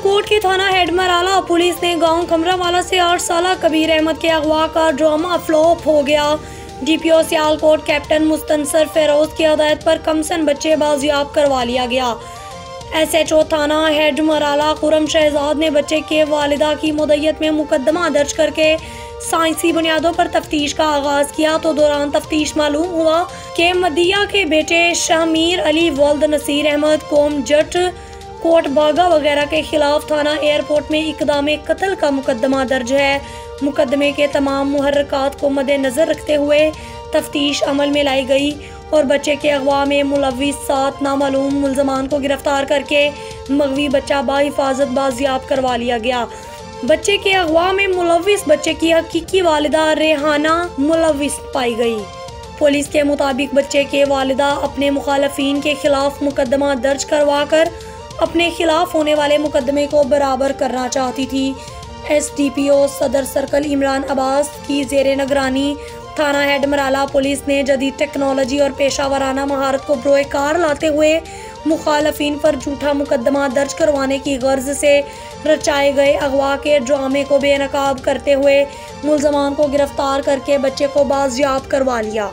सियालकोट के थाना head Marala police ने गांव कमरावाला से 8 साल कबीर अहमद के अगवा का ड्रामा फ्लॉप हो गया। डीपीओ सियालकोट कैप्टन मुस्तनसर फेरोज की हदायत पर कमसन बच्चे बाजियाब करवा लिया गया। एसएचओ थाना हेड मराला खुरम शहजाद ने बच्चे के वालिदा की मुद्दत में मुकदमा दर्ज करके साइंसी बुनियादों पर तफ्तीश का आगाज किया तो दौरान तफ्तीश मालूम हुआ कि मदिया के बेटे शहमीर अली वल्द नसीर अहमद कोम जट कोट बागा वगैरह के खिलाफ थाना एयरपोर्ट में इकदाम कत्ल का मुकदमा दर्ज है। मुकदमे के तमाम मुहर्रकात को मद्देनजर रखते हुए तफ्तीश अमल में लाई गई और बच्चे के अगवा में मुलविस 7 नामालूम मुल्जमान को गिरफ्तार करके मगवी बच्चा बाहिफाजत बाजियाब करवा लिया गया। बच्चे के अगवा में मुलविस बच्चे की हकीकी वालिदा रेहाना मुलविस पाई गई। पुलिस के मुताबिक बच्चे के वालिदा अपने मुखालफीन के खिलाफ मुकदमा दर्ज करवा कर अपने खिलाफ होने वाले मुकदमे को बराबर करना चाहती थी। एसडीपीओ सदर सर्कल इमरान अब्बास की जेर निगरानी थाना हेड मराला पुलिस ने जदीद टेक्नोलॉजी और पेशा वराना महारत को बरोए कार लाते हुए मुखालफीन पर झूठा मुकदमा दर्ज करवाने की गर्ज से रचाए गए अगवा के ड्रामे को बेनकाब करते हुए मुल्जमान को गिरफ्तार करके बच्चे को बाजियाब करवा लिया।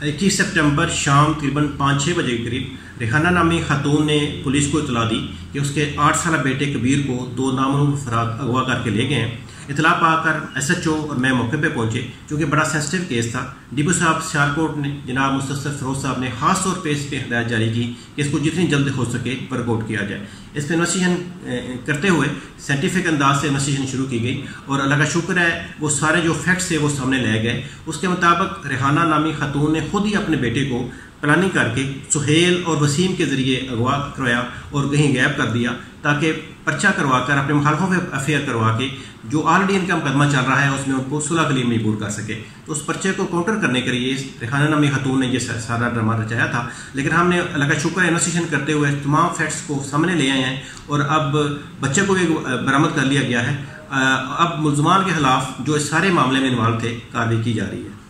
21 सितंबर शाम तकरीबन 5-6 बजे के करीब रेहाना नामी खातून ने पुलिस को इतला दी कि उसके 8 साल बेटे कबीर को 2 नामालूम अफराद अगवा करके ले गए हैं। इतला पाकर एसएचओ और मैं मौके पे पहुंचे क्योंकि बड़ा सेंसिटिव केस था। डीपीओ साहब सियालकोट ने जनाब मुस्तनसर फेरोज साहब ने खास तौर पे इस पर हिदायत जारी की कि इसको जितनी जल्द हो सके वर्कआउट किया जाए। इस पर इन्वेस्टिगेशन करते हुए साइंटिफिक अंदाज से इन्वेस्टिगेशन शुरू की गई और अल्लाह का शुक्र है वो सारे जो फैक्ट्स थे वो सामने लाए गए। उसके मुताबिक रेहाना नामी खातून ने खुद ही अपने बेटे को प्लानिंग करके सुहेल और वसीम के जरिए अगवा करवाया और कहीं गैप कर दिया ताकि पर्चा करवाकर अपने मुखालफों पे अफेयर करवा के जो ऑलरेडी इनका मुकदमा चल रहा है उसमें उनको सुलह के लिए मजबूर कर सके। तो उस पर्चे को काउंटर करने के लिए रेहाना नामी खातून ने ये सारा ड्रामा रचाया था। लेकिन हमने अल्लाह का शुक्र इन्वेस्टिगेशन करते हुए तमाम फैक्ट्स को सामने ले आए हैं और अब बच्चे को भी बरामद कर लिया गया है। अब मुल्जमान के खिलाफ जो इस सारे मामले में इन्वॉल्व थे कार्रवाई की जा रही है।